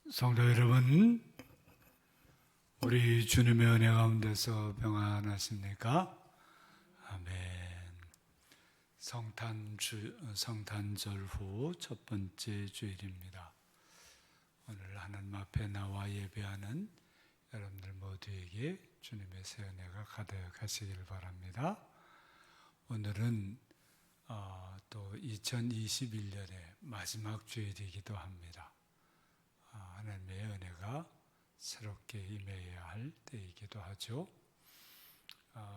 성도 여러분, 우리 주님의 은혜 가운데서 평안하십니까? 아멘. 성탄절 후 첫 번째 주일입니다. 오늘 하나님 앞에 나와 예배하는 여러분들 모두에게 주님의 새 은혜가 가득하시길 바랍니다. 오늘은 또 2021년의 마지막 주일이기도 합니다. 하나님의 은혜가 새롭게 임해야 할 때이기도 하죠.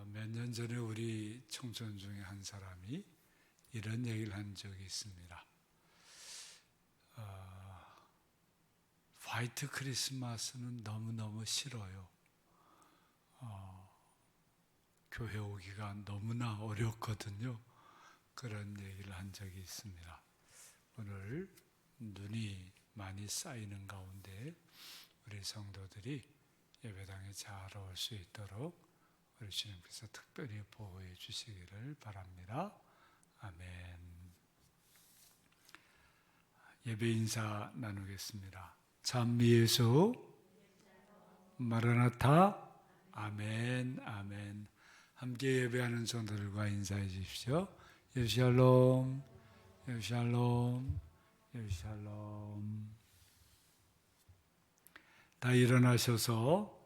몇 년 전에 우리 청소년 중에 한 사람이 이런 얘기를 한 적이 있습니다. 화이트 크리스마스는 너무너무 싫어요. 교회 오기가 너무나 어렵거든요. 그런 얘기를 한 적이 있습니다. 오늘 눈이 많이 쌓이는 가운데 우리 성도들이 예배당에 잘 올 수 있도록 우리 주님께서 특별히 보호해 주시기를 바랍니다. 아멘. 예배 인사 나누겠습니다. 찬미 예수, 마라나타, 아멘, 아멘. 함께 예배하는 성도들과 인사해 주십시오. 예샬롬, 예샬롬, 예샬롬. 다 일어나셔서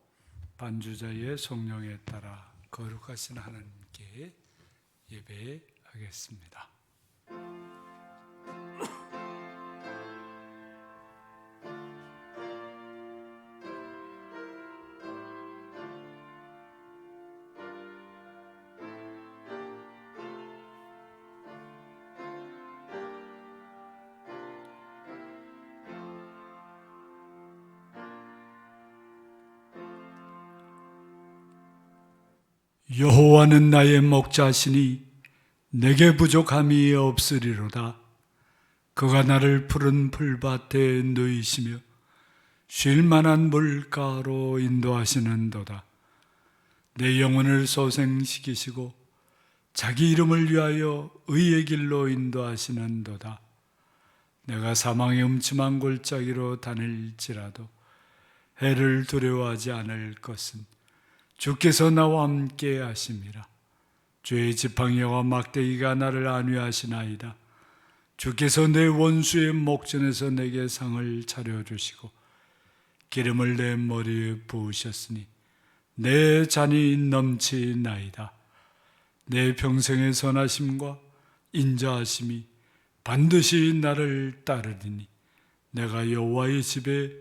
반주자의 성령에 따라 거룩하신 하나님께 예배하겠습니다. 여호와는 나의 목자시니 내게 부족함이 없으리로다. 그가 나를 푸른 풀밭에 누이시며 쉴 만한 물가로 인도하시는도다. 내 영혼을 소생시키시고 자기 이름을 위하여 의의 길로 인도하시는도다. 내가 사망의 음침한 골짜기로 다닐지라도 해를 두려워하지 않을 것은 주께서 나와 함께 하심이라. 주의 지팡이와 막대기가 나를 안위하시나이다. 주께서 내 원수의 목전에서 내게 상을 차려주시고 기름을 내 머리에 부으셨으니 내 잔이 넘치나이다. 내 평생의 선하심과 인자하심이 반드시 나를 따르리니 내가 여호와의 집에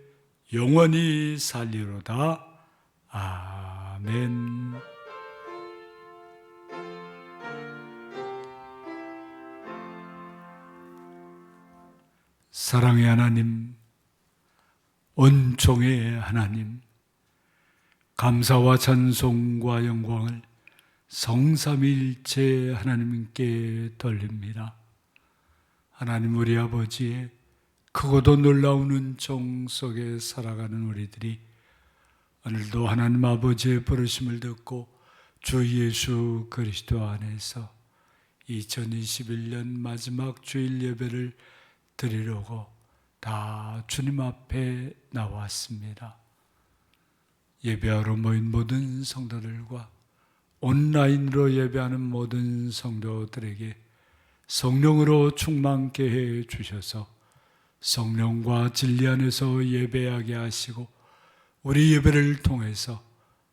영원히 살리로다. 아멘. 사랑의 하나님, 은총의 하나님, 감사와 찬송과 영광을 성삼위일체 하나님께 돌립니다. 하나님, 우리 아버지의 크고도 놀라운 은총 속에 살아가는 우리들이 오늘도 하나님 아버지의 부르심을 듣고 주 예수 그리스도 안에서 2021년 마지막 주일 예배를 드리려고 다 주님 앞에 나왔습니다. 예배하러 모인 모든 성도들과 온라인으로 예배하는 모든 성도들에게 성령으로 충만케 해 주셔서 성령과 진리 안에서 예배하게 하시고 우리 예배를 통해서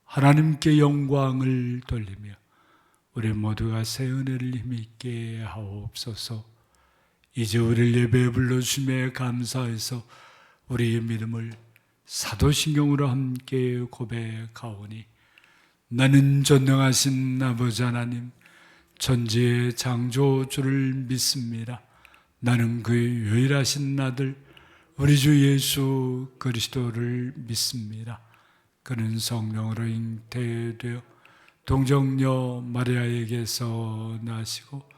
하나님께 영광을 돌리며 우리 모두가 새 은혜를 힘있게 하옵소서. 이제 우리를 예배에 불러주심에 감사해서 우리의 믿음을 사도신경으로 함께 고백하오니 나는 전능하신 아버지 하나님 천지의 창조주를 믿습니다. 나는 그의 유일하신 아들 우리 주 예수 그리스도를 믿습니다. 그는 성령으로 잉태되어 동정녀 마리아에게서 나시고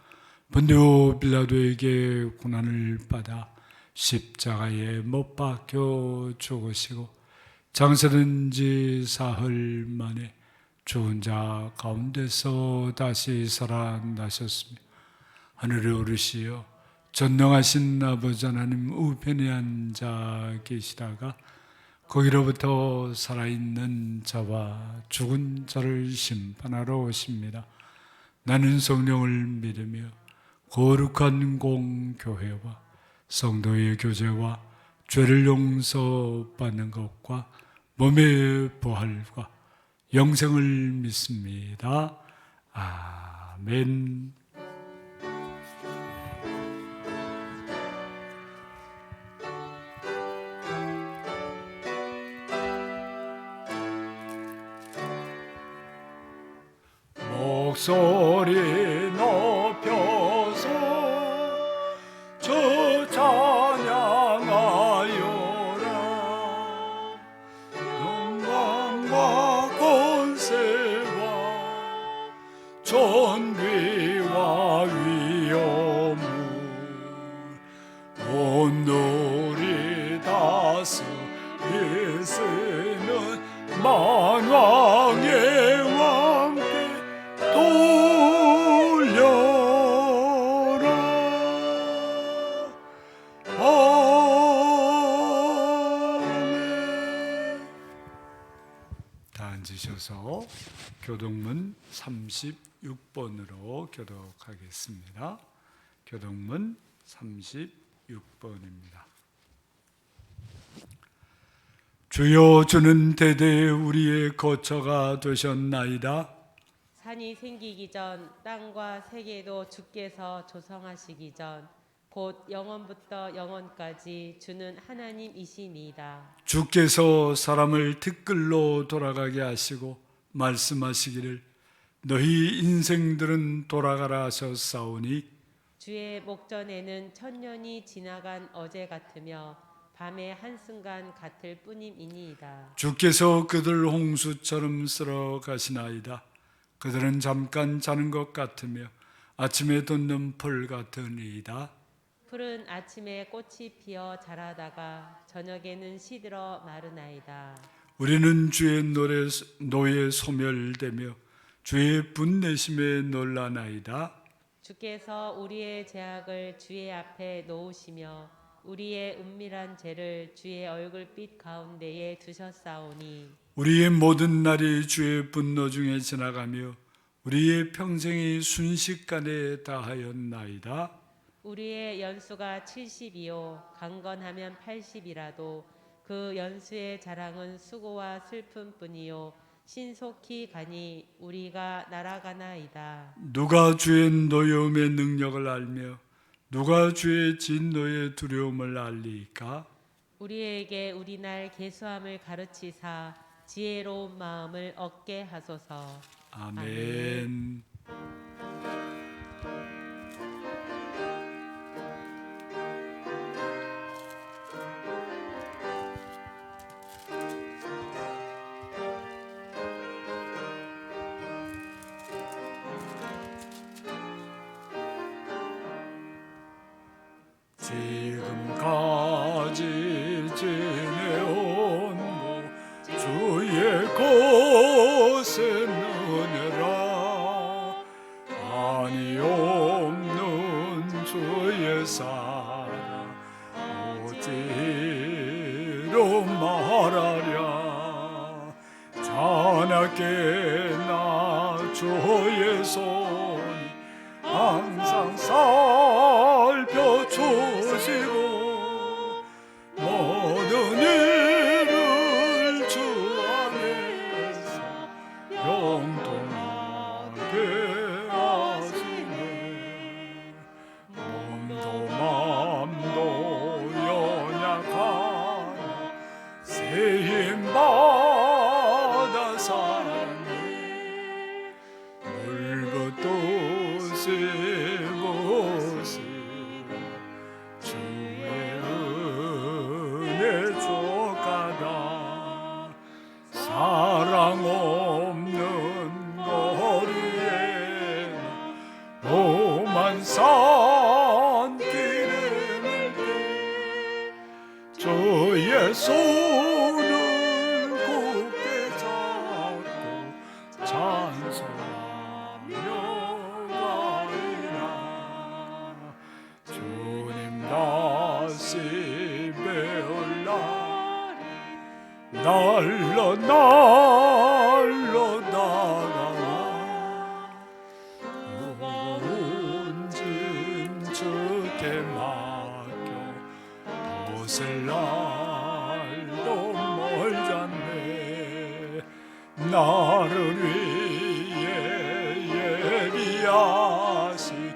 본디오 빌라도에게 고난을 받아 십자가에 못 박혀 죽으시고 장사된 지 사흘 만에 죽은 자 가운데서 다시 살아나셨으며 하늘에 오르시어 전능하신 아버지 하나님 우편에 앉아 계시다가 거기로부터 살아있는 자와 죽은 자를 심판하러 오십니다. 나는 성령을 믿으며 거룩한 공교회와 성도의 교제와 죄를 용서받는 것과 몸의 부활과 영생을 믿습니다. 아멘. 목소리 높여서 주 찬양하여라. 영광과 권세와 존귀와 위엄을 온누리 다스리시는 만왕의 왕께 돌려라. 아멘. 다 앉으셔서 교동문 36번으로 교독하겠습니다. 교동문 36번입니다. 주여, 주는 대대 우리의 거처가 되셨나이다. 산이 생기기 전 땅과 세계도 주께서 조성하시기 전 곧 영원부터 영원까지 주는 하나님이시니이다. 주께서 사람을 티끌로 돌아가게 하시고 말씀하시기를 너희 인생들은 돌아가라 하셨사오니 주의 목전에는 천년이 지나간 어제 같으며 밤의 한순간 같을 뿐임이니이다. 주께서 그들 홍수처럼 쓸어 가시나이다. 그들은 잠깐 자는 것 같으며 아침에 돋는 풀 같으니이다. 풀은 아침에 꽃이 피어 자라다가 저녁에는 시들어 마르나이다. 우리는 주의 노에 소멸되며 주의 분내심에 놀라나이다. 주께서 우리의 죄악을 주의 앞에 놓으시며 우리의 은밀한 죄를 주의 얼굴빛 가운데에 두셨사오니 우리의 모든 날이 주의 분노 중에 지나가며 우리의 평생이 순식간에 다하였나이다. 우리의 연수가 70이요 강건하면 80이라도 그 연수의 자랑은 수고와 슬픔뿐이요 신속히 가니 우리가 날아가나이다. 누가 주의 노여움의 능력을 알며 누가 주의 진노의 두려움을 알리까? 우리에게 우리날 계수함을 가르치사 지혜로운 마음을 얻게 하소서. 아멘. 지금까지 지내온 주의 것은 은혜라. 한이 없는 주의 사랑 오지로 말하랴. 자나게 나 주의 손이 항상 살펴주시고 모든 일을 주 안에서 영통하게 하시네. 몸도 맘도 연약하나 세임받아 사네. 물붓듯이 사랑 없는 거리에 오만 산 기름을 띠 주의 손을 굳게 잡고 찬송하며 가리라. 주님 다시 배울 날 날로 날로 다가와 무거운 짐 주께 맡겨 도실 날도 멀잖네. 나를 위해 예비하신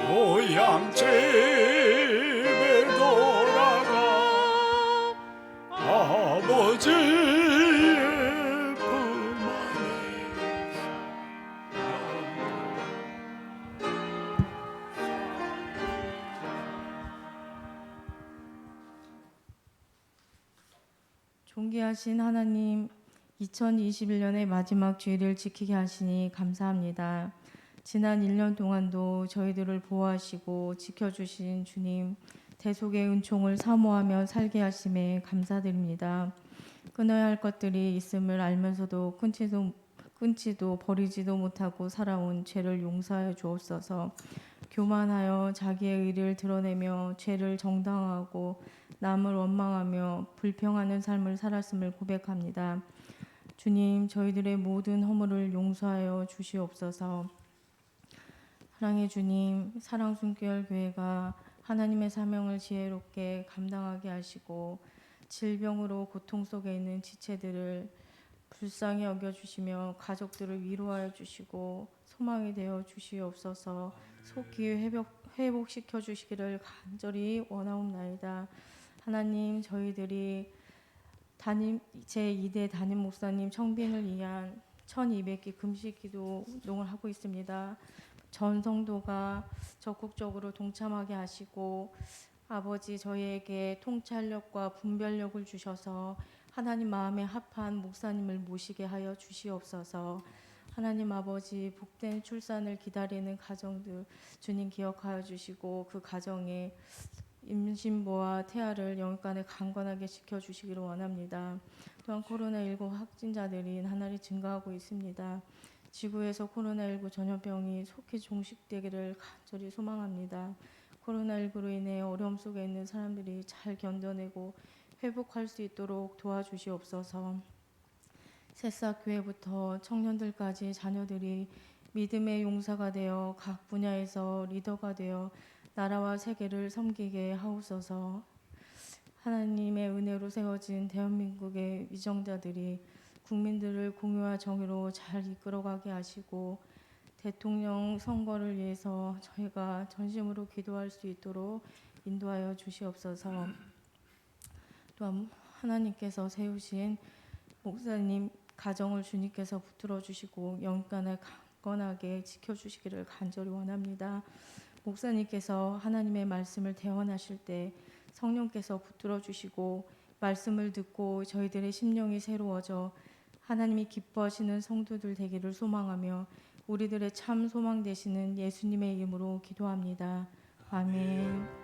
고향 집에 돌아가 아버지의 품 안에 존귀하신 하나님, 2021년의 마지막 주일을 지키게 하시니 감사합니다. 지난 1년 동안도 저희들을 보호하시고 지켜주신 주님, 대속의 은총을 사모하며 살게 하심에 감사드립니다. 끊어야 할 것들이 있음을 알면서도 끊지도 버리지도 못하고 살아온 죄를 용서하여 주옵소서. 교만하여 자기의 의를 드러내며 죄를 정당화하고 남을 원망하며 불평하는 삶을 살았음을 고백합니다. 주님, 저희들의 모든 허물을 용서하여 주시옵소서. 사랑의 주님, 사랑순교회가 하나님의 사명을 지혜롭게 감당하게 하시고 질병으로 고통 속에 있는 지체들을 불쌍히 여겨주시며 가족들을 위로하여 주시고 소망이 되어 주시옵소서. 속히 회복시켜 주시기를 간절히 원하옵나이다. 하나님, 저희들이 제2대 담임 목사님 청빙을 위한 1200기 금식기도 운동을 하고 있습니다. 전 성도가 적극적으로 동참하게 하시고 아버지, 저희에게 통찰력과 분별력을 주셔서 하나님 마음에 합한 목사님을 모시게 하여 주시옵소서. 하나님 아버지, 복된 출산을 기다리는 가정들 주님 기억하여 주시고 그 가정에 임신부와 태아를 영육간에 강건하게 지켜주시기를 원합니다. 또한 코로나19 확진자들이 나날이 증가하고 있습니다. 지구에서 코로나19 전염병이 속히 종식되기를 간절히 소망합니다. 코로나19로 인해 어려움 속에 있는 사람들이 잘 견뎌내고 회복할 수 있도록 도와주시옵소서. 새싹 교회부터 청년들까지 자녀들이 믿음의 용사가 되어 각 분야에서 리더가 되어 나라와 세계를 섬기게 하옵소서. 하나님의 은혜로 세워진 대한민국의 위정자들이 국민들을 공의와 정의로 잘 이끌어가게 하시고 대통령 선거를 위해서 저희가 전심으로 기도할 수 있도록 인도하여 주시옵소서. 또한 하나님께서 세우신 목사님 가정을 주님께서 붙들어 주시고 영간을 강건하게 지켜주시기를 간절히 원합니다. 목사님께서 하나님의 말씀을 대언하실 때 성령께서 붙들어 주시고 말씀을 듣고 저희들의 심령이 새로워져 하나님이 기뻐하시는 성도들 되기를 소망하며 우리들의 참 소망 되시는 예수님의 이름으로 기도합니다. 아멘.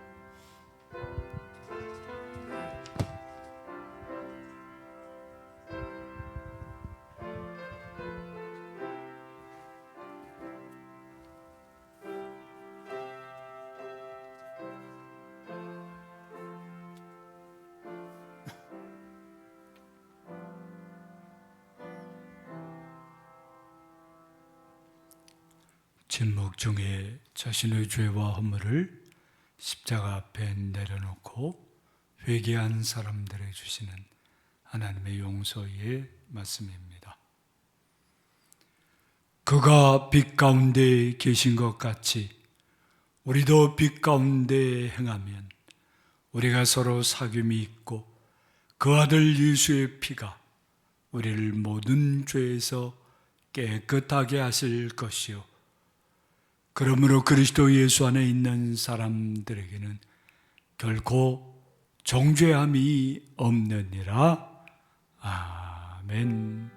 침묵 중에 자신의 죄와 허물을 십자가 앞에 내려놓고 회개한 사람들에게 주시는 하나님의 용서의 말씀입니다. 그가 빛 가운데 계신 것 같이 우리도 빛 가운데 행하면 우리가 서로 사귐이 있고 그 아들 예수의 피가 우리를 모든 죄에서 깨끗하게 하실 것이요 그러므로 그리스도 예수 안에 있는 사람들에게는 결코 정죄함이 없느니라. 아멘.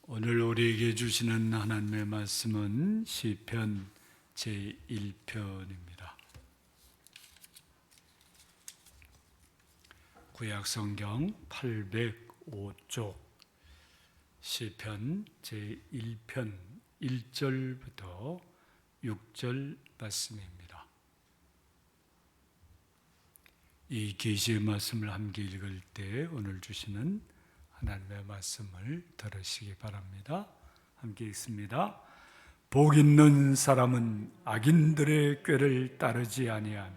오늘 우리에게 주시는 하나님의 말씀은 시편 제1편입니다. 구약 성경 805쪽 시편 제1편 1절부터 6절 말씀입니다. 이 계시의 말씀을 함께 읽을 때 오늘 주시는 하나님의 말씀을 들으시기 바랍니다. 함께 읽습니다. 복 있는 사람은 악인들의 꾀를 따르지 아니하며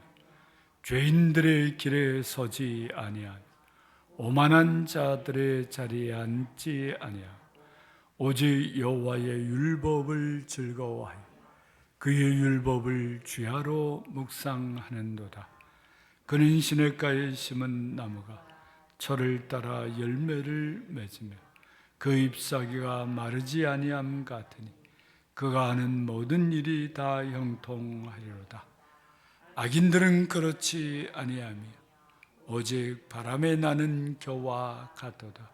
죄인들의 길에 서지 아니하며 오만한 자들의 자리에 앉지 아니하며 오직 여호와의 율법을 즐거워하여 그의 율법을 주야로 묵상하는도다. 그는 시냇가에 심은 나무가 철을 따라 열매를 맺으며 그 잎사귀가 마르지 아니함 같으니 그가 하는 모든 일이 다 형통하리로다. 악인들은 그렇지 아니하며 오직 바람에 나는 겨와 같도다.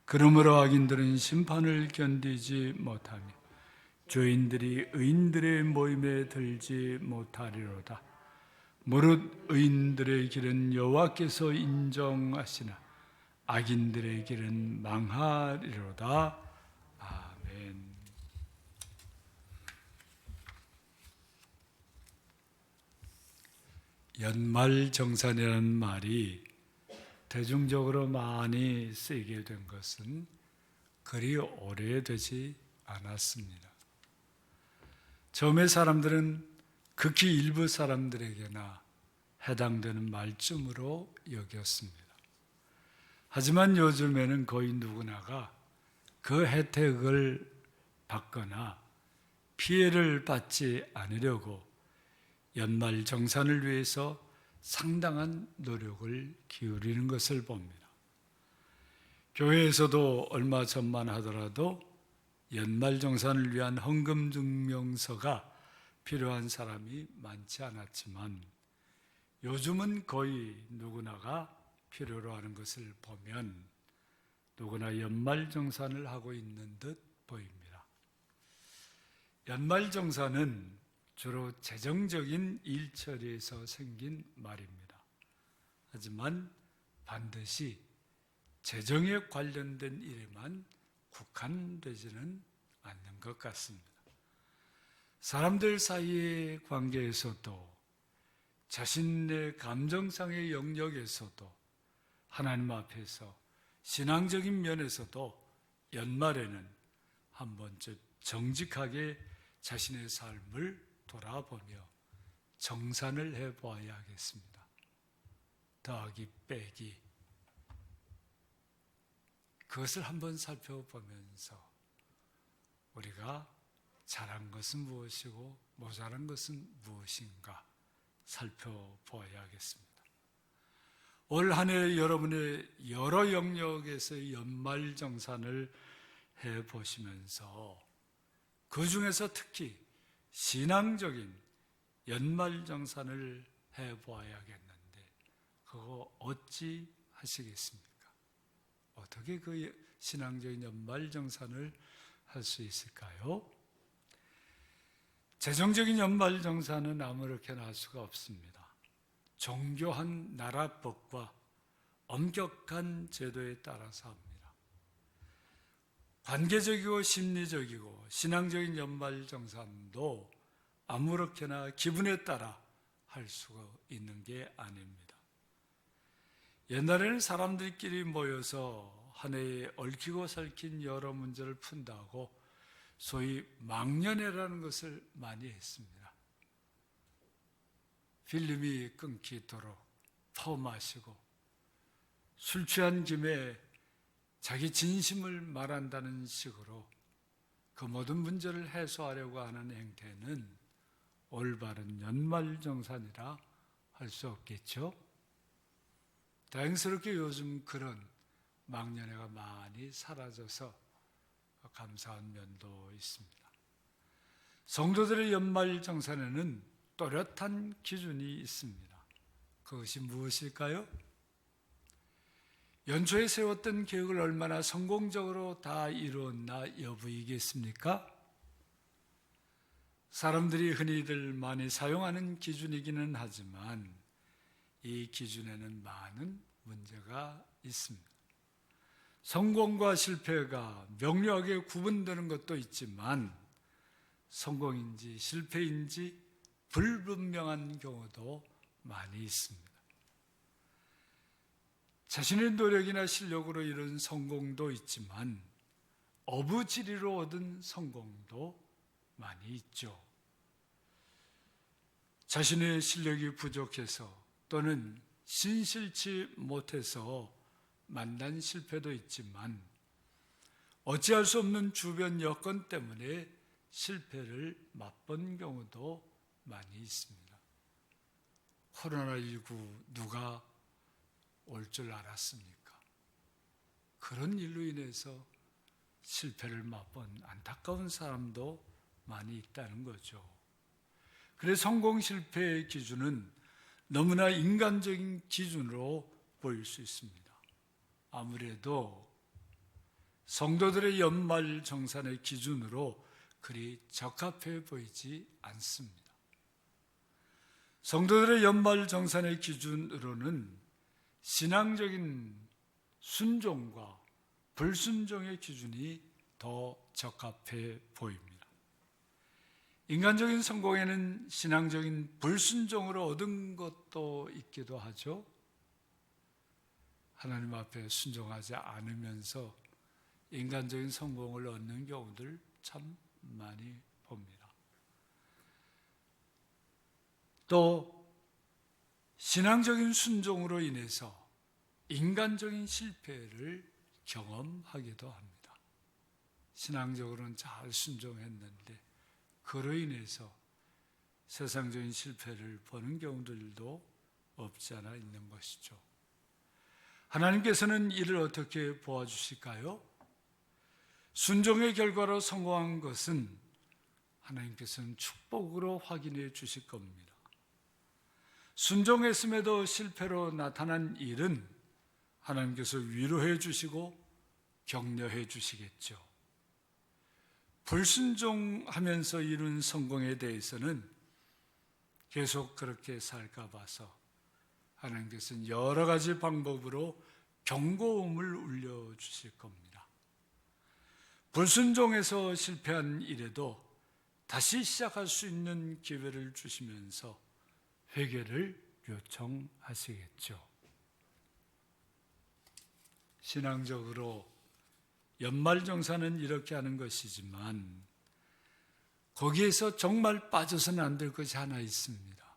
그러므로 악인들은 심판을 견디지 못하며 죄인들이 의인들의 모임에 들지 못하리로다. 무릇 의인들의 길은 여호와께서 인정하시나 악인들의 길은 망하리로다. 아멘. 연말정산이라는 말이 대중적으로 많이 쓰이게 된 것은 그리 오래되지 않았습니다. 처음에 사람들은 극히 일부 사람들에게나 해당되는 말쯤으로 여겼습니다. 하지만 요즘에는 거의 누구나가 그 혜택을 받거나 피해를 받지 않으려고 연말정산을 위해서 상당한 노력을 기울이는 것을 봅니다. 교회에서도 얼마 전만 하더라도 연말정산을 위한 헌금증명서가 필요한 사람이 많지 않았지만 요즘은 거의 누구나가 필요로 하는 것을 보면 누구나 연말정산을 하고 있는 듯 보입니다. 연말정산은 주로 재정적인 일처리에서 생긴 말입니다. 하지만 반드시 재정에 관련된 일에만 국한되지는 않는 것 같습니다. 사람들 사이의 관계에서도 자신의 감정상의 영역에서도 하나님 앞에서 신앙적인 면에서도 연말에는 한 번쯤 정직하게 자신의 삶을 돌아보며 정산을 해보아야 하겠습니다. 더하기 빼기 그것을 한번 살펴보면서 우리가 잘한 것은 무엇이고 모자란 것은 무엇인가 살펴보아야 하겠습니다. 올 한 해 여러분의 여러 영역에서의 연말정산을 해보시면서 그 중에서 특히 신앙적인 연말정산을 해보아야겠는데 그거 어찌 하시겠습니까? 어떻게 그 신앙적인 연말정산을 할 수 있을까요? 재정적인 연말정산은 아무렇게나 할 수가 없습니다. 정교한 나라법과 엄격한 제도에 따라서 합니다. 관계적이고 심리적이고 신앙적인 연말정산도 아무렇게나 기분에 따라 할 수가 있는 게 아닙니다. 옛날에는 사람들끼리 모여서 한 해에 얽히고 설킨 여러 문제를 푼다고 소위 망년회라는 것을 많이 했습니다. 필름이 끊기도록 퍼마시고 술 취한 김에 자기 진심을 말한다는 식으로 그 모든 문제를 해소하려고 하는 행태는 올바른 연말정산이라 할 수 없겠죠. 다행스럽게 요즘 그런 망년회가 많이 사라져서 감사한 면도 있습니다. 성도들의 연말정산에는 또렷한 기준이 있습니다. 그것이 무엇일까요? 연초에 세웠던 계획을 얼마나 성공적으로 다 이루었나 여부이겠습니까? 사람들이 흔히들 많이 사용하는 기준이기는 하지만 이 기준에는 많은 문제가 있습니다. 성공과 실패가 명료하게 구분되는 것도 있지만 성공인지 실패인지 불분명한 경우도 많이 있습니다. 자신의 노력이나 실력으로 이룬 성공도 있지만 어부지리로 얻은 성공도 많이 있죠. 자신의 실력이 부족해서 또는 신실치 못해서 만난 실패도 있지만 어찌할 수 없는 주변 여건 때문에 실패를 맛본 경우도 많이 있습니다. 코로나19 누가 올 줄 알았습니까? 그런 일로 인해서 실패를 맛본 안타까운 사람도 많이 있다는 거죠. 그래서 성공 실패의 기준은 너무나 인간적인 기준으로 보일 수 있습니다. 아무래도 성도들의 연말 정산의 기준으로 그리 적합해 보이지 않습니다. 성도들의 연말 정산의 기준으로는 신앙적인 순종과 불순종의 기준이 더 적합해 보입니다. 인간적인 성공에는 신앙적인 불순종으로 얻은 것도 있기도 하죠. 하나님 앞에 순종하지 않으면서 인간적인 성공을 얻는 경우들 참 많이 봅니다. 또 신앙적인 순종으로 인해서 인간적인 실패를 경험하기도 합니다. 신앙적으로는 잘 순종했는데 그로 인해서 세상적인 실패를 보는 경우들도 없지 않아 있는 것이죠. 하나님께서는 이를 어떻게 보아주실까요? 순종의 결과로 성공한 것은 하나님께서는 축복으로 확인해 주실 겁니다. 순종했음에도 실패로 나타난 일은 하나님께서 위로해 주시고 격려해 주시겠죠. 불순종하면서 이룬 성공에 대해서는 계속 그렇게 살까 봐서 하나님께서는 여러 가지 방법으로 경고음을 울려주실 겁니다. 불순종해서 실패한 일에도 다시 시작할 수 있는 기회를 주시면서 회개를 요청하시겠죠. 신앙적으로 연말정산은 이렇게 하는 것이지만 거기에서 정말 빠져서는 안 될 것이 하나 있습니다.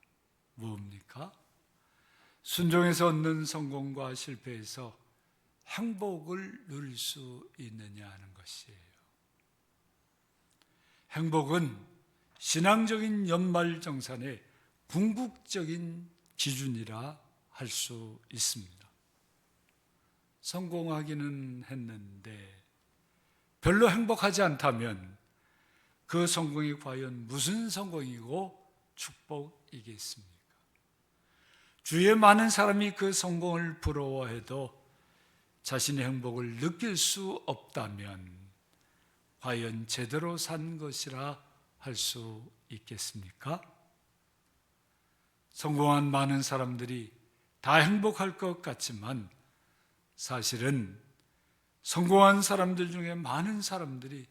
뭡니까? 순종해서 얻는 성공과 실패에서 행복을 누릴 수 있느냐 하는 것이에요. 행복은 신앙적인 연말정산의 궁극적인 기준이라 할 수 있습니다. 성공하기는 했는데 별로 행복하지 않다면 그 성공이 과연 무슨 성공이고 축복이겠습니까? 주위에 많은 사람이 그 성공을 부러워해도 자신의 행복을 느낄 수 없다면 과연 제대로 산 것이라 할 수 있겠습니까? 성공한 많은 사람들이 다 행복할 것 같지만 사실은 성공한 사람들 중에 많은 사람들이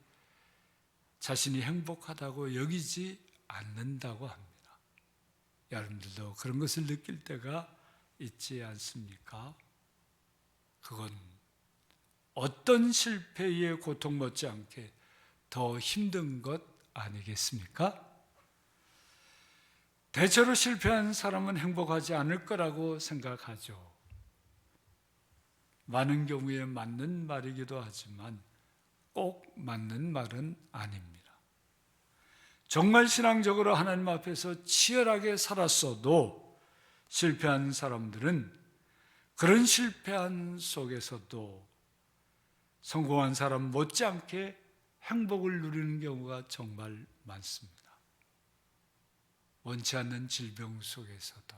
자신이 행복하다고 여기지 않는다고 합니다. 여러분들도 그런 것을 느낄 때가 있지 않습니까? 그건 어떤 실패의 고통 못지않게 더 힘든 것 아니겠습니까? 대체로 실패한 사람은 행복하지 않을 거라고 생각하죠. 많은 경우에 맞는 말이기도 하지만 꼭 맞는 말은 아닙니다. 정말 신앙적으로 하나님 앞에서 치열하게 살았어도 실패한 사람들은 그런 실패한 속에서도 성공한 사람 못지않게 행복을 누리는 경우가 정말 많습니다. 원치 않는 질병 속에서도,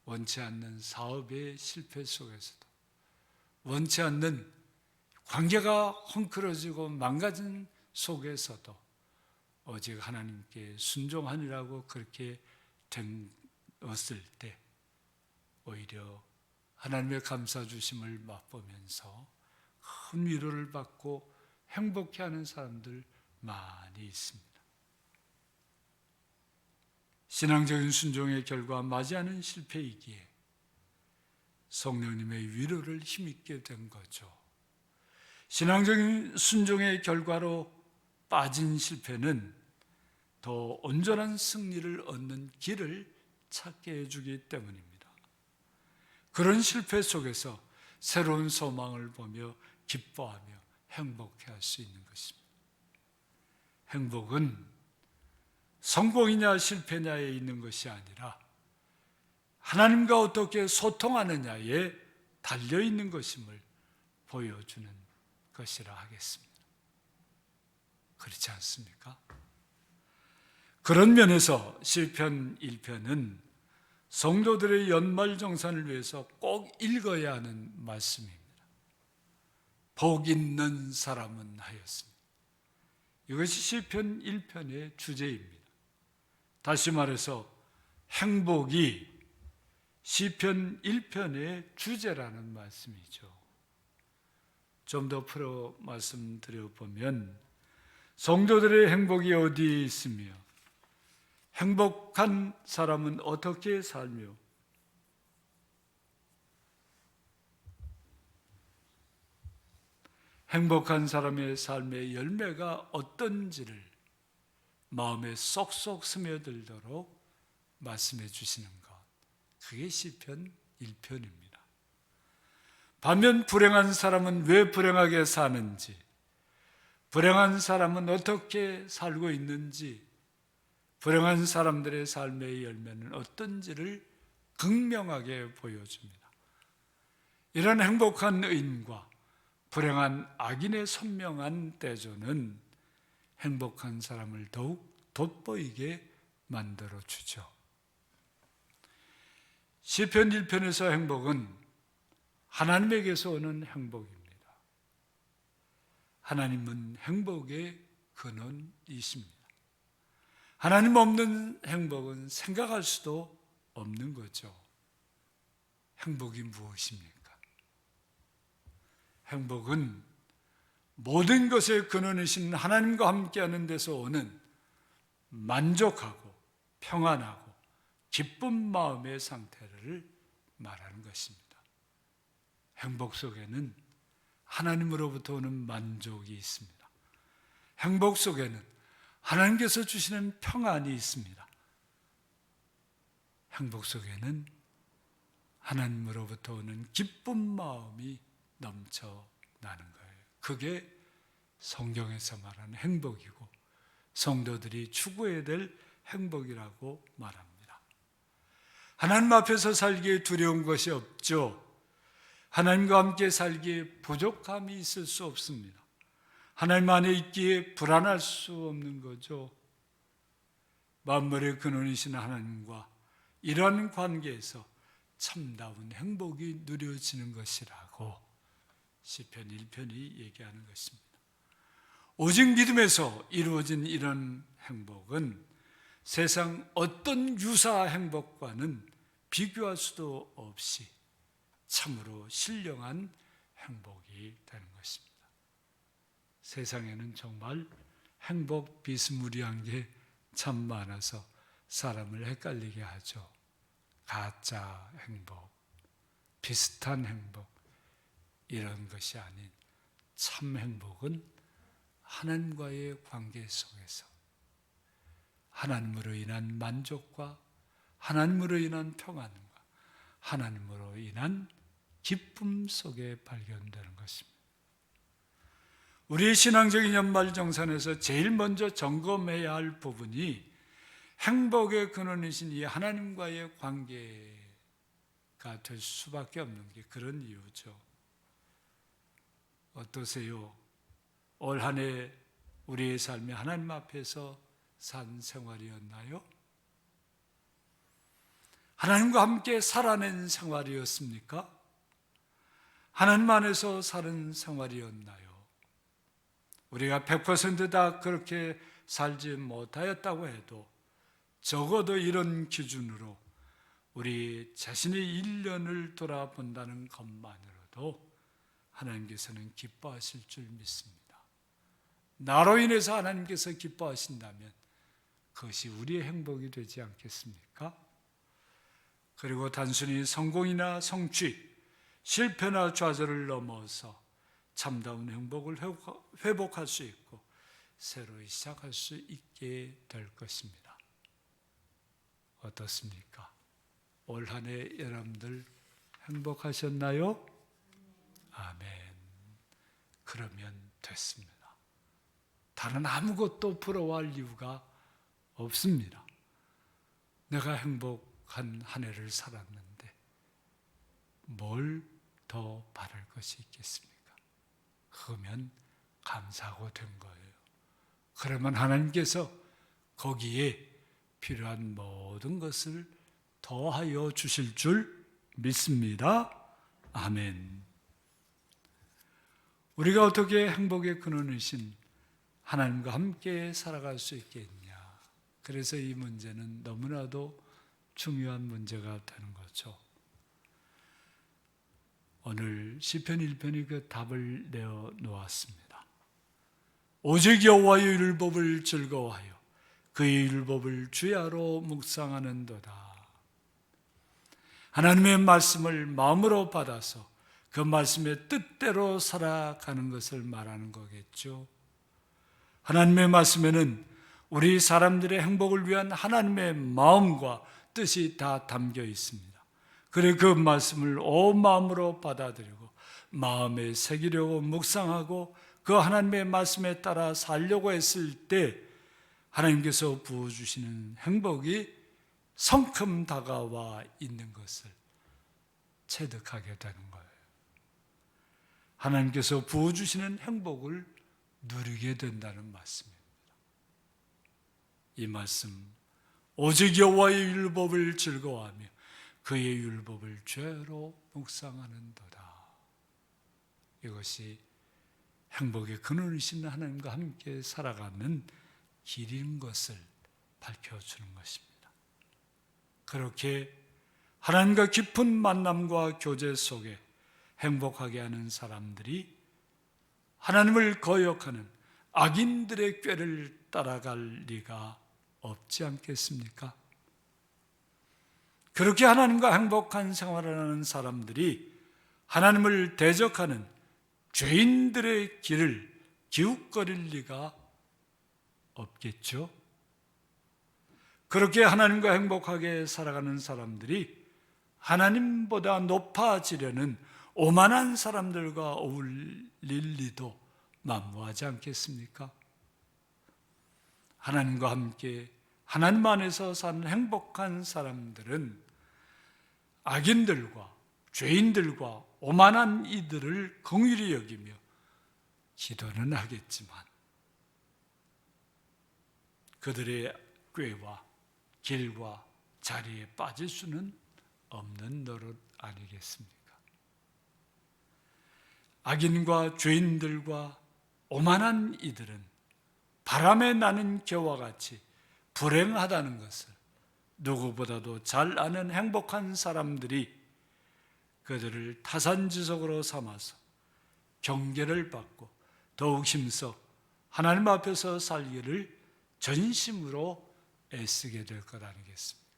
원치 않는 사업의 실패 속에서도, 원치 않는 관계가 헝클어지고 망가진 속에서도 오직 하나님께 순종하느라고 그렇게 되었을 때 오히려 하나님의 감사 주심을 맛보면서 큰 위로를 받고 행복해하는 사람들 많이 있습니다. 신앙적인 순종의 결과 맞이하는 실패이기에 성령님의 위로를 힘입게 된 거죠. 신앙적인 순종의 결과로 빠진 실패는 더 온전한 승리를 얻는 길을 찾게 해주기 때문입니다. 그런 실패 속에서 새로운 소망을 보며 기뻐하며 행복해할 수 있는 것입니다. 행복은 성공이냐 실패냐에 있는 것이 아니라 하나님과 어떻게 소통하느냐에 달려있는 것임을 보여주는 것이라 하겠습니다. 그렇지 않습니까? 그런 면에서 시편 1편은 성도들의 연말정산을 위해서 꼭 읽어야 하는 말씀입니다. 복 있는 사람은 하였습니다. 이것이 시편 1편의 주제입니다. 다시 말해서 행복이 시편 1편의 주제라는 말씀이죠. 좀 더 풀어 말씀드려보면 성도들의 행복이 어디에 있으며 행복한 사람은 어떻게 살며 행복한 사람의 삶의 열매가 어떤지를 마음에 쏙쏙 스며들도록 말씀해 주시는 것, 그게 시편 1편입니다. 반면 불행한 사람은 왜 불행하게 사는지, 불행한 사람은 어떻게 살고 있는지, 불행한 사람들의 삶의 열매는 어떤지를 극명하게 보여줍니다. 이런 행복한 의인과 불행한 악인의 선명한 대조는 행복한 사람을 더욱 돋보이게 만들어주죠. 시편 1편에서 행복은 하나님에게서 오는 행복입니다. 하나님은 행복의 근원이십니다. 하나님 없는 행복은 생각할 수도 없는 거죠. 행복이 무엇입니까? 행복은 모든 것의 근원이신 하나님과 함께하는 데서 오는 만족하고 평안하고 기쁜 마음의 상태를 말하는 것입니다. 행복 속에는 하나님으로부터 오는 만족이 있습니다. 행복 속에는 하나님께서 주시는 평안이 있습니다. 행복 속에는 하나님으로부터 오는 기쁜 마음이 넘쳐나는 거예요. 그게 성경에서 말하는 행복이고 성도들이 추구해야 될 행복이라고 말합니다. 하나님 앞에서 살기에 두려운 것이 없죠. 하나님과 함께 살기에 부족함이 있을 수 없습니다. 하나님 안에 있기에 불안할 수 없는 거죠. 만물의 근원이신 하나님과 이러한 관계에서 참다운 행복이 누려지는 것이라고 시편 1편이 얘기하는 것입니다. 오직 믿음에서 이루어진 이런 행복은 세상 어떤 유사 행복과는 비교할 수도 없이 참으로 신령한 행복이 되는 것입니다. 세상에는 정말 행복 비스무리한 게 참 많아서 사람을 헷갈리게 하죠. 가짜 행복, 비슷한 행복, 이런 것이 아닌 참 행복은 하나님과의 관계 속에서 하나님으로 인한 만족과 하나님으로 인한 평안과 하나님으로 인한 기쁨 속에 발견되는 것입니다. 우리의 신앙적인 연말정산에서 제일 먼저 점검해야 할 부분이 행복의 근원이신 이 하나님과의 관계가 될 수밖에 없는 게 그런 이유죠. 어떠세요? 올 한 해 우리의 삶이 하나님 앞에서 산 생활이었나요? 하나님과 함께 살아낸 생활이었습니까? 하나님 안에서 사는 생활이었나요? 우리가 100% 그렇게 살지 못하였다고 해도 적어도 이런 기준으로 우리 자신의 1년을 돌아본다는 것만으로도 하나님께서는 기뻐하실 줄 믿습니다. 나로 인해서 하나님께서 기뻐하신다면 그것이 우리의 행복이 되지 않겠습니까? 그리고 단순히 성공이나 성취, 실패나 좌절을 넘어서 참다운 행복을 회복할 수 있고 새로 시작할 수 있게 될 것입니다. 어떻습니까? 올 한 해 여러분들 행복하셨나요? 아멘. 그러면 됐습니다. 다른 아무것도 부러워할 이유가 없습니다. 내가 행복한 한 해를 살았는데 뭘 더 바랄 것이 있겠습니까? 그러면 감사하고 된 거예요. 그러면 하나님께서 거기에 필요한 모든 것을 더하여 주실 줄 믿습니다. 아멘. 우리가 어떻게 행복의 근원이신 하나님과 함께 살아갈 수 있겠냐? 그래서 이 문제는 너무나도 중요한 문제가 되는 거죠. 오늘 시편 1편이 그 답을 내어 놓았습니다. 오직 여호와의 율법을 즐거워하여 그의 율법을 주야로 묵상하는도다. 하나님의 말씀을 마음으로 받아서 그 말씀의 뜻대로 살아가는 것을 말하는 거겠죠. 하나님의 말씀에는 우리 사람들의 행복을 위한 하나님의 마음과 뜻이 다 담겨 있습니다. 그래 그 말씀을 온 마음으로 받아들이고 마음에 새기려고 묵상하고 그 하나님의 말씀에 따라 살려고 했을 때 하나님께서 부어주시는 행복이 성큼 다가와 있는 것을 체득하게 되는 거예요. 하나님께서 부어주시는 행복을 누리게 된다는 말씀입니다. 이 말씀, 오직 여호와의 율법을 즐거워하며 그의 율법을 죄로 묵상하는도다. 이것이 행복의 근원이신 하나님과 함께 살아가는 길인 것을 밝혀주는 것입니다. 그렇게 하나님과 깊은 만남과 교제 속에 행복하게 하는 사람들이 하나님을 거역하는 악인들의 꾀를 따라갈 리가 없지 않겠습니까? 그렇게 하나님과 행복한 생활을 하는 사람들이 하나님을 대적하는 죄인들의 길을 기웃거릴 리가 없겠죠. 그렇게 하나님과 행복하게 살아가는 사람들이 하나님보다 높아지려는 오만한 사람들과 어울릴 리도 만무하지 않겠습니까? 하나님과 함께 하나님 안에서 사는 행복한 사람들은 악인들과 죄인들과 오만한 이들을 긍휼히 여기며 기도는 하겠지만 그들의 꾀와 길과 자리에 빠질 수는 없는 노릇 아니겠습니까? 악인과 죄인들과 오만한 이들은 바람에 나는 겨와 같이 불행하다는 것을 누구보다도 잘 아는 행복한 사람들이 그들을 타산지석으로 삼아서 경계를 받고 더욱 힘써 하나님 앞에서 살기를 전심으로 애쓰게 될 것 아니겠습니까?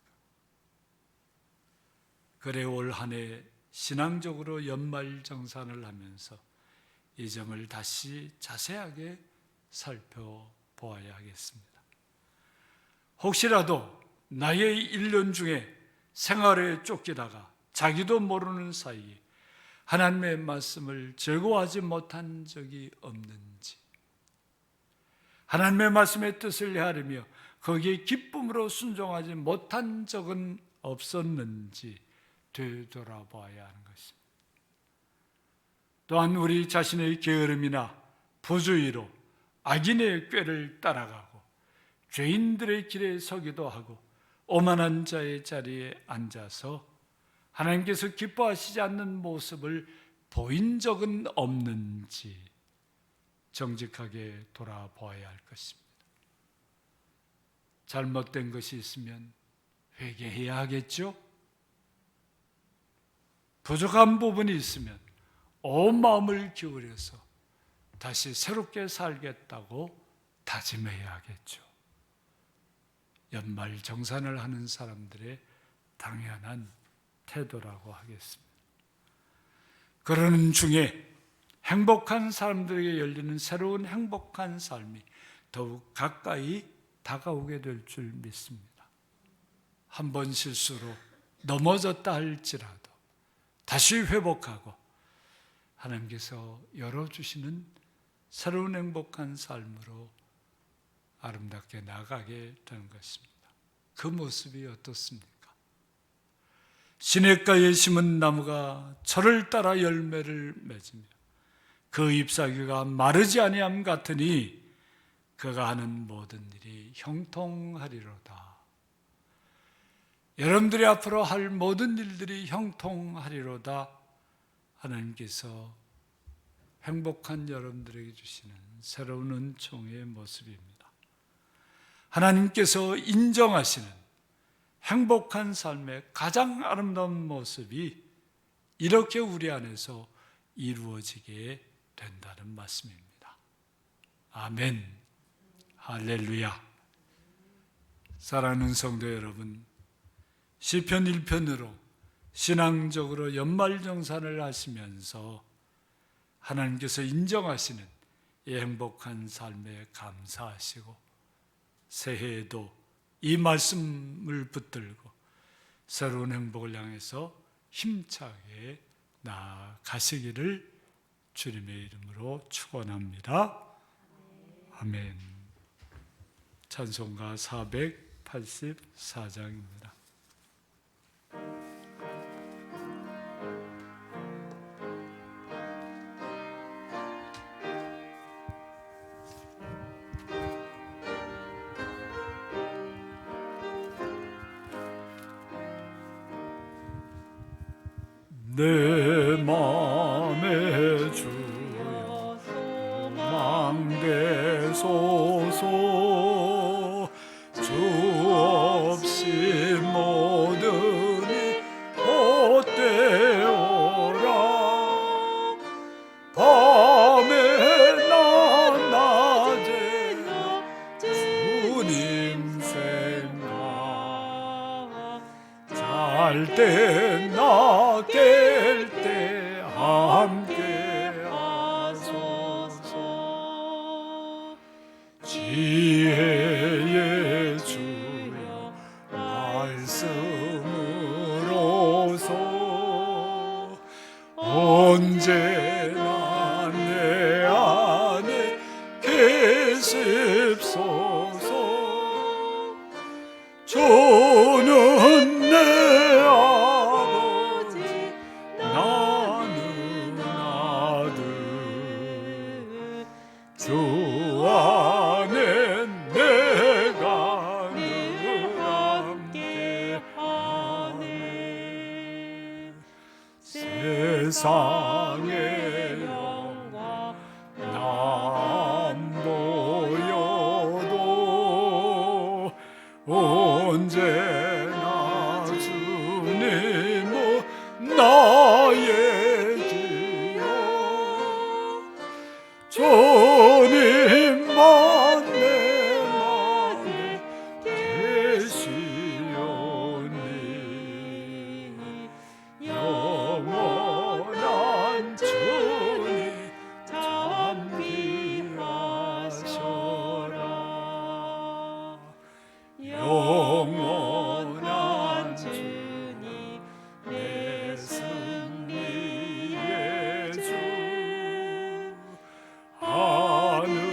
그래 올 한 해 신앙적으로 연말정산을 하면서 이 점을 다시 자세하게 살펴보아야 하겠습니다. 혹시라도 나의 1년 중에 생활에 쫓기다가 자기도 모르는 사이에 하나님의 말씀을 즐거워하지 못한 적이 없는지, 하나님의 말씀의 뜻을 헤아리며 거기에 기쁨으로 순종하지 못한 적은 없었는지 되돌아봐야 하는 것입니다. 또한 우리 자신의 게으름이나 부주의로 악인의 꾀를 따라가고 죄인들의 길에 서기도 하고 오만한 자의 자리에 앉아서 하나님께서 기뻐하시지 않는 모습을 보인 적은 없는지 정직하게 돌아보아야 할 것입니다. 잘못된 것이 있으면 회개해야 하겠죠? 부족한 부분이 있으면 온 마음을 기울여서 다시 새롭게 살겠다고 다짐해야겠죠. 연말 정산을 하는 사람들의 당연한 태도라고 하겠습니다. 그러는 중에 행복한 사람들에게 열리는 새로운 행복한 삶이 더욱 가까이 다가오게 될 줄 믿습니다. 한 번 실수로 넘어졌다 할지라도 다시 회복하고 하나님께서 열어주시는 새로운 행복한 삶으로 아름답게 나가게 되는 것입니다. 그 모습이 어떻습니까? 시냇가에 심은 나무가 철을 따라 열매를 맺으며 그 잎사귀가 마르지 아니함 같으니 그가 하는 모든 일이 형통하리로다. 여러분들이 앞으로 할 모든 일들이 형통하리로다. 하나님께서 행복한 여러분들에게 주시는 새로운 은총의 모습입니다. 하나님께서 인정하시는 행복한 삶의 가장 아름다운 모습이 이렇게 우리 안에서 이루어지게 된다는 말씀입니다. 아멘. 할렐루야. 사랑하는 성도 여러분, 시편 1편으로 신앙적으로 연말정산을 하시면서 하나님께서 인정하시는 이 행복한 삶에 감사하시고 새해에도 이 말씀을 붙들고 새로운 행복을 향해서 힘차게 나아가시기를 주님의 이름으로 축원합니다. 아멘. 찬송가 484장입니다. 내 맘에 주여 소망되소서. 주 없이 모든 이 헛되어라. 밤에 낮에 주님 생각, 잘 때 나 깰 때 함께 하소서. 지혜의 주여 말씀으로서 언제나 내 안에 계십소서. 주는 내 아버지 나는 아들. 주 안에 내가 늘 함께하네. 세상의 영광 안 보여도 언제나 주님은 나의 기요. 주님만 내 맘에 계시오니 영원한 주님 잠귀하셔라. 영원한 주님 내 승리의 주.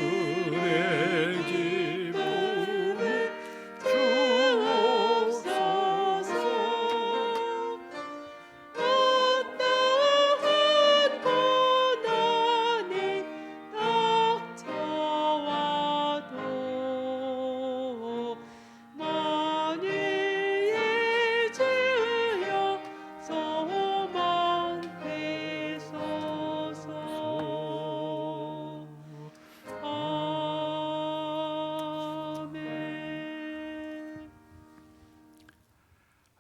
하늘의 기쁨 주옵소서. 어떠한 고난이 닥쳐와도 만유의 주여 소망되소서. 아멘.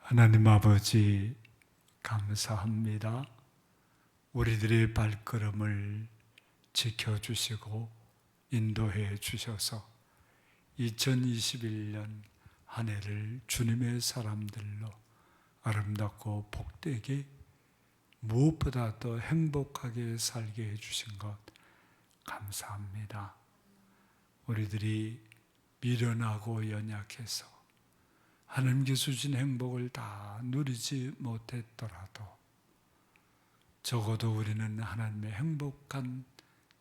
하나님 아버지 감사합니다. 우리들의 발걸음을 지켜주시고 인도해 주셔서 2021년 한 해를 주님의 사람들로 아름답고 복되게 무엇보다 더 행복하게 살게 해주신 것 감사합니다. 우리들이 미련하고 연약해서 하나님께서 주신 행복을 다 누리지 못했더라도 적어도 우리는 하나님의 행복한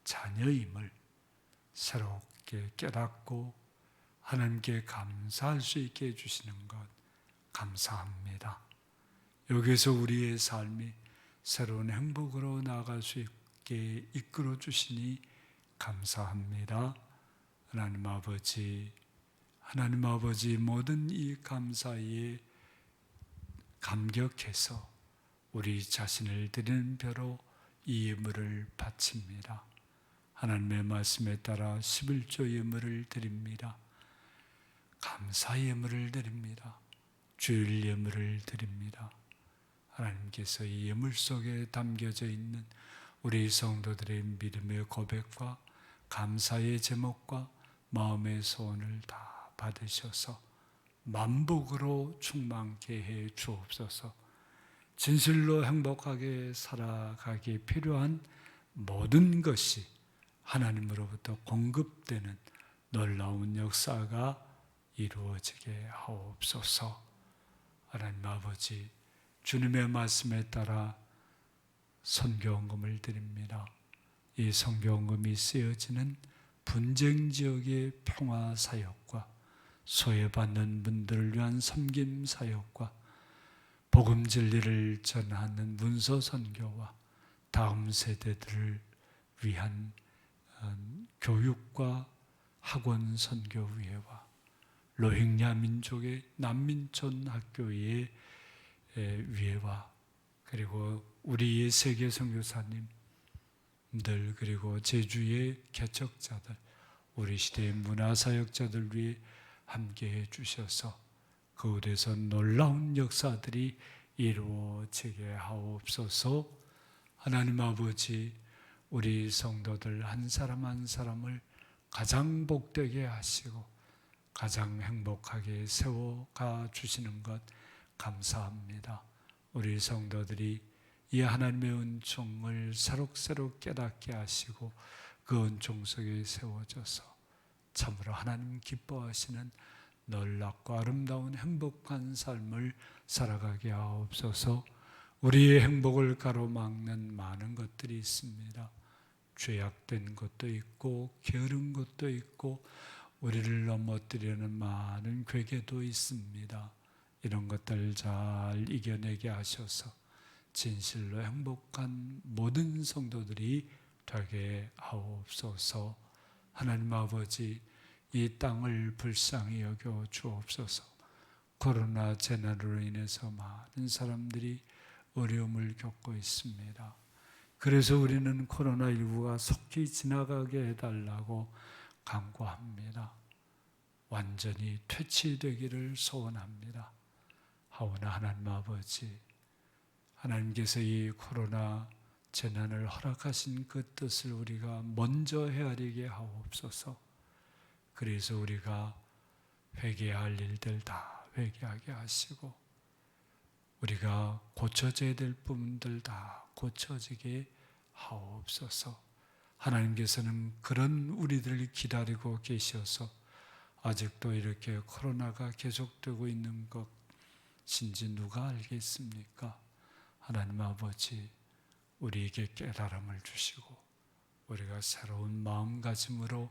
자녀임을 새롭게 깨닫고 하나님께 감사할 수 있게 해주시는 것 감사합니다. 여기서 우리의 삶이 새로운 행복으로 나아갈 수 있게 이끌어 주시니 감사합니다. 하나님 아버지 모든 이 감사에 감격해서 우리 자신을 드리는 배로 이 예물을 바칩니다. 하나님의 말씀에 따라 11조 예물을 드립니다. 감사 예물을 드립니다. 주일 예물을 드립니다. 하나님께서 이 예물 속에 담겨져 있는 우리 성도들의 믿음의 고백과 감사의 제목과 마음의 소원을 다 받으셔서 만복으로 충만케 해 주옵소서. 진실로 행복하게 살아가기 필요한 모든 것이 하나님으로부터 공급되는 놀라운 역사가 이루어지게 하옵소서. 하나님 아버지, 주님의 말씀에 따라 선교헌금을 드립니다. 이 선교헌금이 쓰여지는 분쟁 지역의 평화 사역과 소외받는 분들을 위한 섬김 사역과 복음 진리를 전하는 문서 선교와 다음 세대들을 위한 교육과 학원 선교위회와 로힝야 민족의 난민촌 학교의 위회와 그리고 우리의 세계 선교사님들 그리고 제주의 개척자들 우리 시대의 문화사역자들 위해 함께해 주셔서 그곳에서 놀라운 역사들이 이루어지게 하옵소서. 하나님 아버지, 우리 성도들 한 사람 한 사람을 가장 복되게 하시고 가장 행복하게 세워가 주시는 것 감사합니다. 우리 성도들이 이 하나님의 은총을 새록새록 깨닫게 하시고 그 은총 속에 세워져서 참으로 하나님 기뻐하시는 놀랍고 아름다운 행복한 삶을 살아가게 하옵소서. 우리의 행복을 가로막는 많은 것들이 있습니다. 죄악된 것도 있고 게으른 것도 있고 우리를 넘어뜨리는 많은 괴계도 있습니다. 이런 것들 잘 이겨내게 하셔서 진실로 행복한 모든 성도들이 되게 하옵소서. 하나님 아버지, 이 땅을 불쌍히 여겨 주옵소서. 코로나 재난으로 인해서 많은 사람들이 어려움을 겪고 있습니다. 그래서 우리는 코로나19가 속히 지나가게 해달라고 간구합니다. 완전히 퇴치되기를 소원합니다. 하오나 하나님 아버지, 하나님께서 이 코로나 재난을 허락하신 그 뜻을 우리가 먼저 헤아리게 하옵소서. 그래서 우리가 회개해야 할 일들 다 회개하게 하시고 우리가 고쳐져야 될 부분들 다 고쳐지게 하옵소서. 하나님께서는 그런 우리들을 기다리고 계셔서 아직도 이렇게 코로나가 계속되고 있는 것인지 누가 알겠습니까? 하나님 아버지, 우리에게 깨달음을 주시고 우리가 새로운 마음가짐으로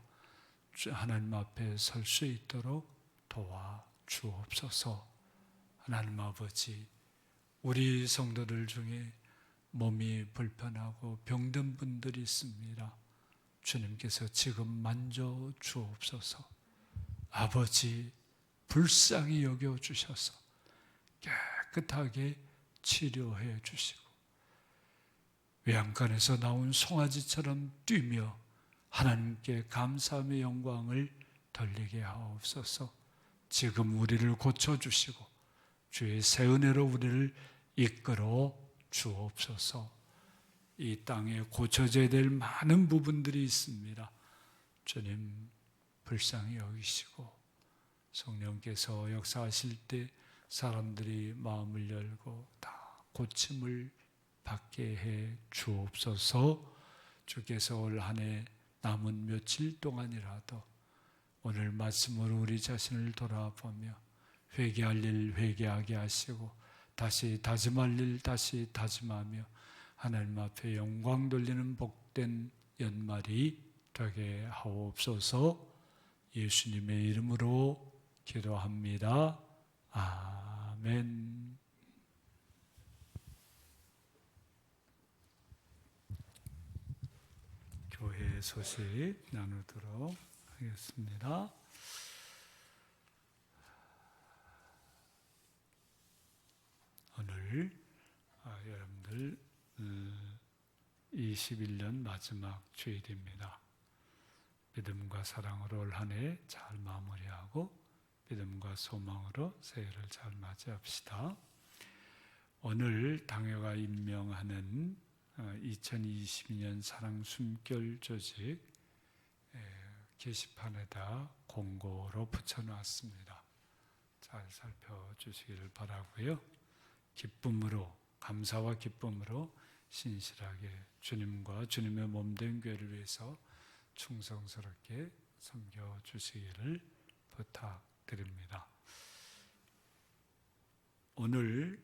하나님 앞에 설 수 있도록 도와주옵소서. 하나님 아버지, 우리 성도들 중에 몸이 불편하고 병든 분들이 있습니다. 주님께서 지금 만져 주옵소서. 아버지, 불쌍히 여겨 주셔서 깨끗하게 치료해 주시고 외양간에서 나온 송아지처럼 뛰며 하나님께 감사함의 영광을 돌리게 하옵소서. 지금 우리를 고쳐주시고 주의 새 은혜로 우리를 이끌어 주옵소서. 이 땅에 고쳐져야 될 많은 부분들이 있습니다. 주님 불쌍히 여기시고 성령께서 역사하실 때 사람들이 마음을 열고 다 고침을 받게 해 주옵소서. 주께서 올 한 해 남은 며칠 동안이라도 오늘 말씀으로 우리 자신을 돌아보며 회개할 일 회개하게 하시고 다시 다짐할 일 다시 다짐하며 하나님 앞에 영광 돌리는 복된 연말이 되게 하옵소서. 예수님의 이름으로 기도합니다. 아멘. 교회 소식 나누도록 하겠습니다. 오늘 여러분들 21년 마지막 주일입니다. 믿음과 사랑으로 올 한 해 잘 마무리하고 믿음과 소망으로 새해를 잘 맞이합시다. 오늘 당회가 임명하는 2022년 사랑 숨결 조직 게시판에다 공고로 붙여놨습니다. 잘 살펴주시기를 바라고요. 기쁨으로, 감사와 기쁨으로 신실하게 주님과 주님의 몸된 교회를 위해서 충성스럽게 섬겨주시기를 부탁드립니다. 오늘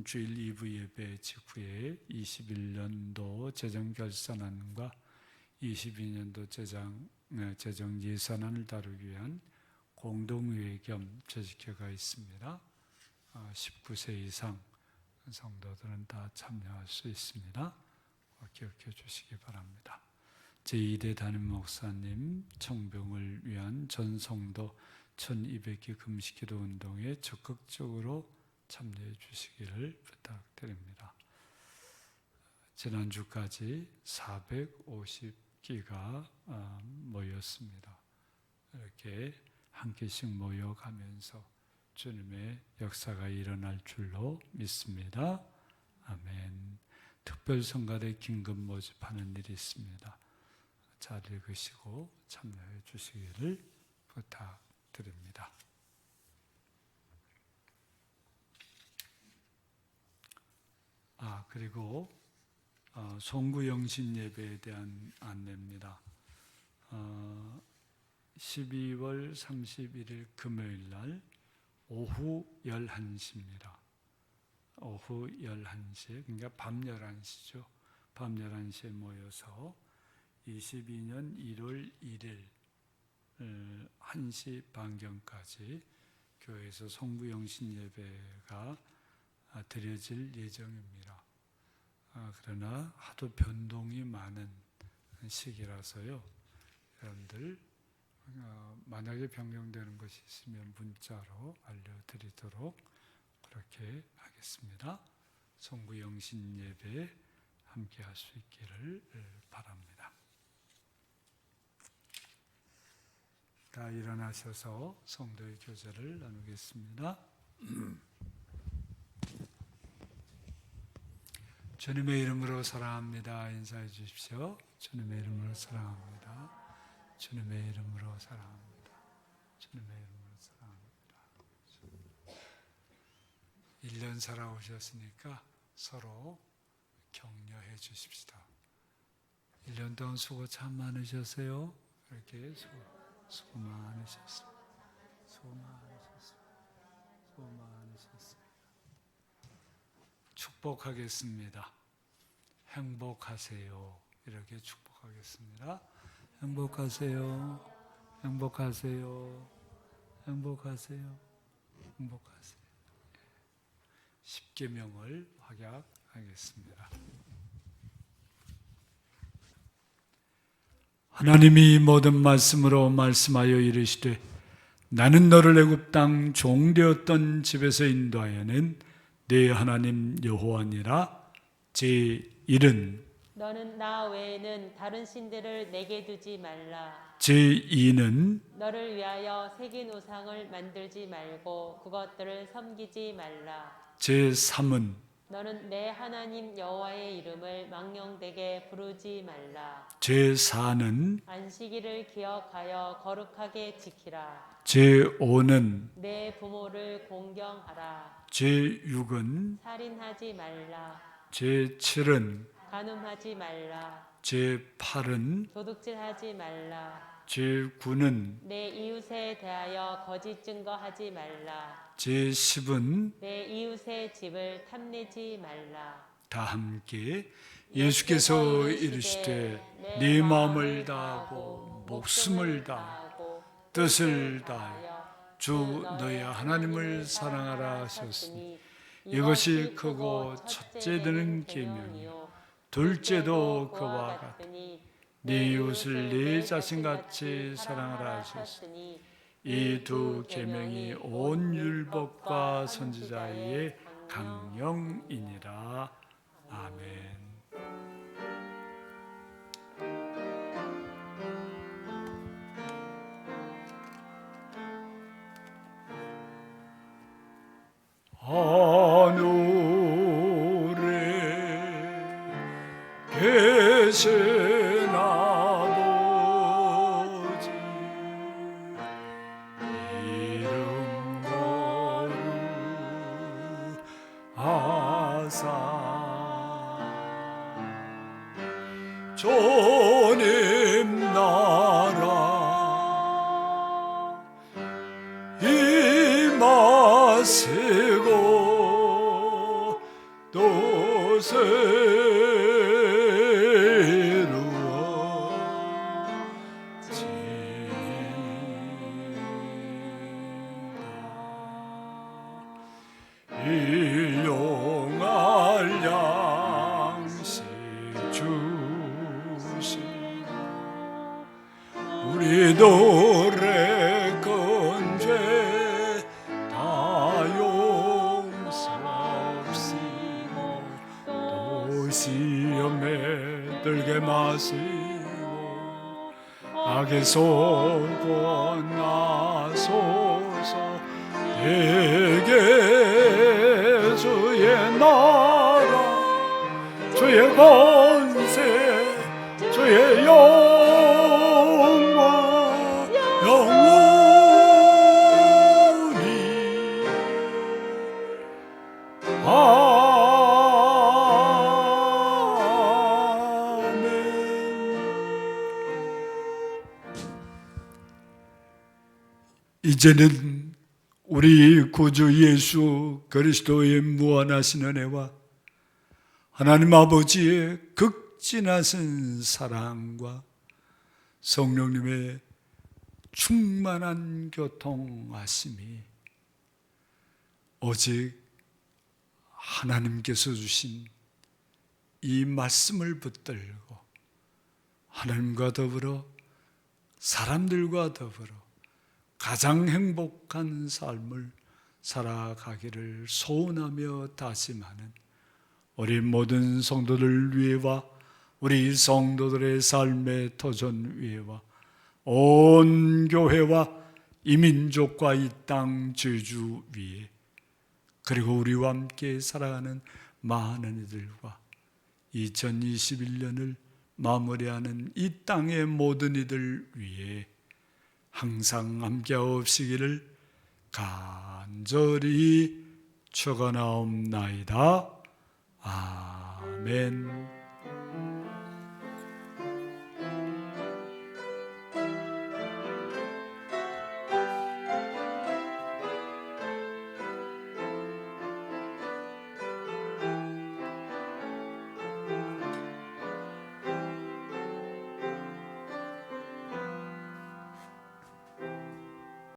주일 2부 예배 직후에 21년도 재정결산안과 22년도 재정 예산안을 다루기 위한 공동회의 겸 조직회가 있습니다. 19세 이상 성도들은 다 참여할 수 있습니다. 기억해 주시기 바랍니다. 제2대 담임 목사님 청병을 위한 전 성도 1200기 금식기도 운동에 적극적으로 참여해 주시기를 부탁드립니다. 지난주까지 450기가 모였습니다. 이렇게 한 끼씩 모여가면서 주님의 역사가 일어날 줄로 믿습니다. 아멘. 특별성가대 긴급 모집하는 일이 있습니다. 잘 읽으시고 참여해 주시기를 부탁드립니다. 그리고 송구영신 예배에 대한 안내입니다. 12월 31일 금요일 날 오후 11시입니다. 오후 11시에, 그러니까 밤 11시죠. 밤 11시에 모여서 22년 1월 1일 1시 반경까지 교회에서 송구영신 예배가 드려질 예정입니다. 그러나 하도 변동이 많은 시기라서요. 여러분들 만약에 변경되는 것이 있으면 문자로 알려드리도록 그렇게 하겠습니다. 송구영신 예배에 함께 할 수 있기를 바랍니다. 다 일어나셔서 성도의 교제를 나누겠습니다. 주님의 이름으로 사랑합니다. 인사해 주십시오. 주님의 이름으로 사랑합니다. 주님의 이름으로 사랑합니다. 주님의 이름으로 사랑합니다. 1년 살아오셨으니까 서로 격려해 주십시다. 1년 동안 수고 참 많으셨어요. 이렇게 수고 많으셨어요. 수고 많으셨어요. 수고 많으셨어요. 축복하겠습니다. 행복하세요. 이렇게 축복하겠습니다. 행복하세요. 행복하세요. 행복하세요. 행복하세요. 10계명을 확약하겠습니다. 하나님이 모든 말씀으로 말씀하여 이르시되 나는 너를 애굽 땅 종되었던 집에서 인도하여낸 네 하나님 여호와니라. 제1은 너는 나 외에는 다른 신들을 내게 두지 말라. 제2는 너를 위하여 새긴 우상을 만들지 말고 그것들을 섬기지 말라. 제3은 너는 내 하나님 여호와의 이름을 망령되게 부르지 말라. 제4는 안식일을 기억하여 거룩하게 지키라. 제5는 내 부모를 공경하라. 제6은 살인하지 말라. 제7은 간음하지 말라. 제8은 도둑질하지 말라. 제9는 내 이웃에 대하여 거짓 증거하지 말라. 제10은 내 이웃의 집을 탐내지 말라. 다 함께 예수께서 이르시되 네 마음을 다하고 목숨을 다하고 뜻을 다하여 주 너의 하나님을 사랑하라 하셨으니 이것이 크고 첫째 되는 계명이요 둘째도 그와 같으니 네 이웃을 네 자신같이 사랑하라 하셨으니 이 두 계명이 온 율법과 선지자의 강령이니라. 아멘. 하늘에 계신 아버지 이름 거룩하사 주님 나라 임하시고 뜻을 일용할 양식 주시고 우리들의 큰 죄 다 용서하시고 또 시험에 들게 마시고 악에서 구원하소서. 내게 주의 나라 주의 권세 주의 영광 영원히 아멘. 이제는 우리 구주 예수 그리스도의 무한하신 은혜와 하나님 아버지의 극진하신 사랑과 성령님의 충만한 교통하심이 오직 하나님께서 주신 이 말씀을 붙들고 하나님과 더불어 사람들과 더불어 가장 행복한 삶을 살아가기를 소원하며 다짐하는 우리 모든 성도들 위해와 우리 성도들의 삶의 도전 위에와 온 교회와 이 민족과 이 땅 제주 위에 그리고 우리와 함께 살아가는 많은 이들과 2021년을 마무리하는 이 땅의 모든 이들 위에 항상 함께하옵시기를 간절히 축원하옵나이다. 아멘.